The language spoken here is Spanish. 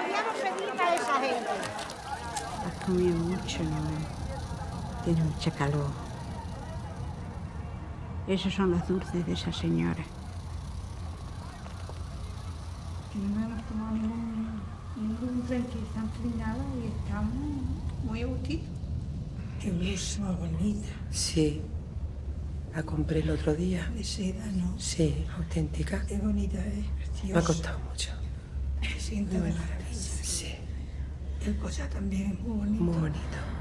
podíamos pedirle a esa gente. Has comido mucho, ¿no? Tiene mucha calor. Esos son los dulces de esa señora. Que no hemos tomado ningún tranquilizante ni nada y estamos muy agustitos. Qué blusa más bonita. Sí. La compré el otro día. De seda, ¿no? Sí, auténtica. Qué bonita es, preciosa. Me ha costado mucho. Se siente de maravilla. Sí. El collar también es muy bonito. Muy bonito.